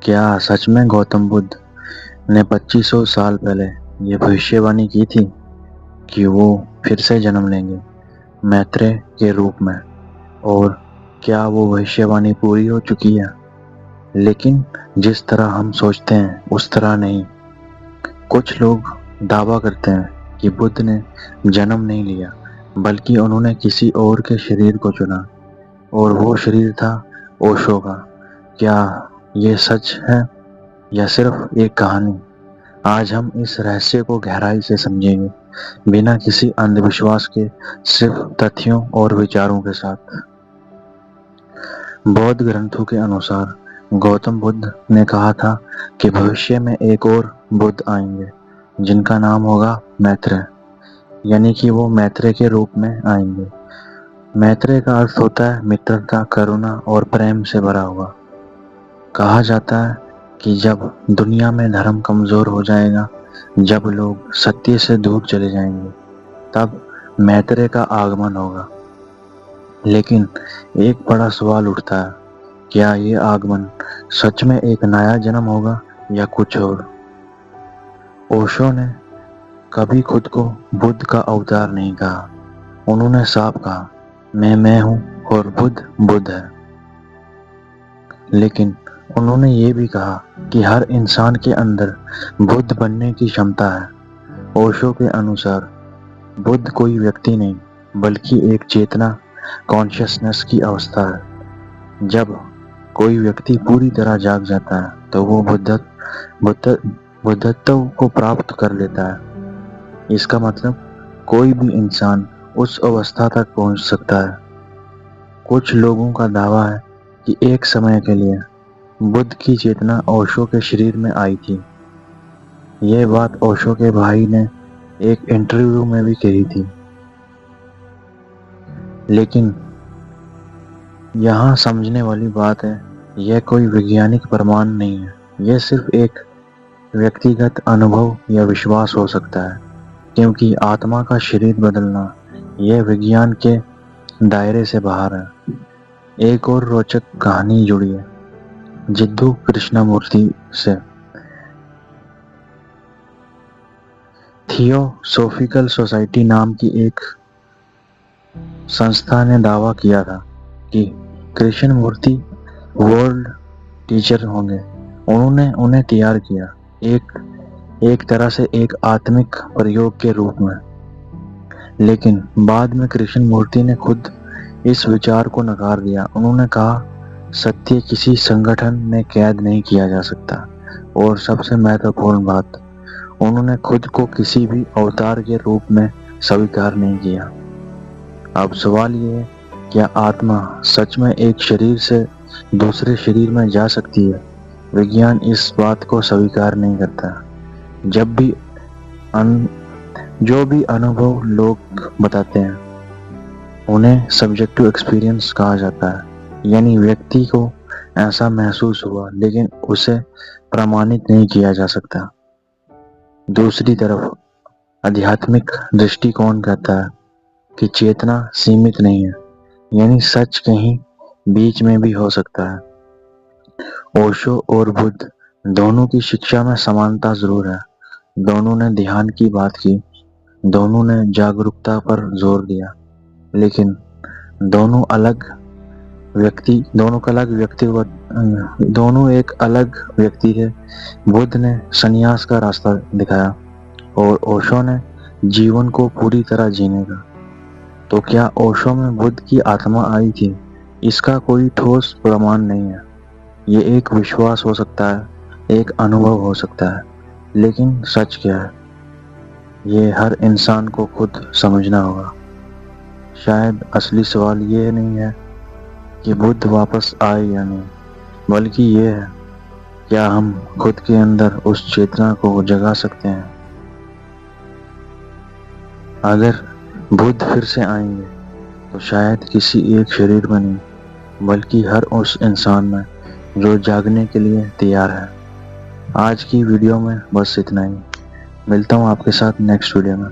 क्या सच में गौतम बुद्ध ने 2500 साल पहले ये भविष्यवाणी की थी कि वो फिर से जन्म लेंगे मैत्रेय के रूप में? और क्या वो भविष्यवाणी पूरी हो चुकी है? लेकिन जिस तरह हम सोचते हैं उस तरह नहीं। कुछ लोग दावा करते हैं कि बुद्ध ने जन्म नहीं लिया, बल्कि उन्होंने किसी और के शरीर को चुना, और वो शरीर था ओशो का। क्या ये सच है या सिर्फ एक कहानी? आज हम इस रहस्य को गहराई से समझेंगे, बिना किसी अंधविश्वास के, सिर्फ तथ्यों और विचारों के साथ। बौद्ध ग्रंथों के अनुसार गौतम बुद्ध ने कहा था कि भविष्य में एक और बुद्ध आएंगे जिनका नाम होगा मैत्रेय, यानी कि वो मैत्रेय के रूप में आएंगे। मैत्रेय का अर्थ होता है मित्रता, करुणा और प्रेम से भरा हुआ। कहा जाता है कि जब दुनिया में धर्म कमजोर हो जाएगा, जब लोग सत्य से दूर चले जाएंगे, तब मैत्रेय का आगमन होगा। लेकिन एक बड़ा सवाल उठता है, क्या ये आगमन सच में एक नया जन्म होगा या कुछ और? ओशो ने कभी खुद को बुद्ध का अवतार नहीं कहा। उन्होंने साफ कहा, मैं हूं और बुद्ध बुद्ध है। लेकिन उन्होंने ये भी कहा कि हर इंसान के अंदर बुद्ध बनने की क्षमता है। ओशो के अनुसार बुद्ध कोई व्यक्ति नहीं, बल्कि एक चेतना, कॉन्शियसनेस की अवस्था है। जब कोई व्यक्ति पूरी तरह जाग जाता है तो वो बुद्धत्व को प्राप्त कर लेता है। इसका मतलब कोई भी इंसान उस अवस्था तक पहुंच सकता है। कुछ लोगों का दावा है कि एक समय के लिए बुद्ध की चेतना ओशो के शरीर में आई थी। यह बात ओशो के भाई ने एक इंटरव्यू में भी कही थी। लेकिन यहाँ समझने वाली बात है, यह कोई वैज्ञानिक प्रमाण नहीं है। यह सिर्फ एक व्यक्तिगत अनुभव या विश्वास हो सकता है, क्योंकि आत्मा का शरीर बदलना यह विज्ञान के दायरे से बाहर है। एक और रोचक कहानी जुड़ी है जिद्दू कृष्णमूर्ति से। थियोसॉफिकल सोसाइटी नाम की एक संस्था ने दावा किया था कि कृष्णमूर्ति वर्ल्ड टीचर होंगे। उन्होंने उन्हें तैयार किया, एक तरह से एक आत्मिक प्रयोग के रूप में। लेकिन बाद में कृष्णमूर्ति ने खुद इस विचार को नकार दिया। उन्होंने कहा, सत्य किसी संगठन में कैद नहीं किया जा सकता। और सबसे महत्वपूर्ण बात, उन्होंने खुद को किसी भी अवतार के रूप में स्वीकार नहीं किया। अब सवाल ये है, क्या आत्मा सच में एक शरीर से दूसरे शरीर में जा सकती है? विज्ञान इस बात को स्वीकार नहीं करता। जो भी अनुभव लोग बताते हैं उन्हें सब्जेक्टिव एक्सपीरियंस कहा जाता है, यानी व्यक्ति को ऐसा महसूस हुआ लेकिन उसे प्रमाणित नहीं किया जा सकता। दूसरी तरफ आध्यात्मिक दृष्टिकोण कहता है कि चेतना सीमित नहीं है, यानी सच कहीं बीच में भी हो सकता है। ओशो और बुद्ध दोनों की शिक्षा में समानता जरूर है। दोनों ने ध्यान की बात की, दोनों ने जागरूकता पर जोर दिया, लेकिन दोनों एक अलग व्यक्ति थे। बुद्ध ने संन्यास का रास्ता दिखाया और ओशो ने जीवन को पूरी तरह जीने का। तो क्या ओशो में बुद्ध की आत्मा आई थी? इसका कोई ठोस प्रमाण नहीं है। ये एक विश्वास हो सकता है, एक अनुभव हो सकता है, लेकिन सच क्या है, ये हर इंसान को खुद समझना होगा। शायद असली सवाल ये नहीं है कि बुद्ध वापस आए या नहीं, बल्कि ये है, क्या हम खुद के अंदर उस चेतना को जगा सकते हैं? अगर बुद्ध फिर से आएंगे तो शायद किसी एक शरीर में नहीं, बल्कि हर उस इंसान में जो जागने के लिए तैयार है। आज की वीडियो में बस इतना ही। मिलता हूँ आपके साथ नेक्स्ट वीडियो में।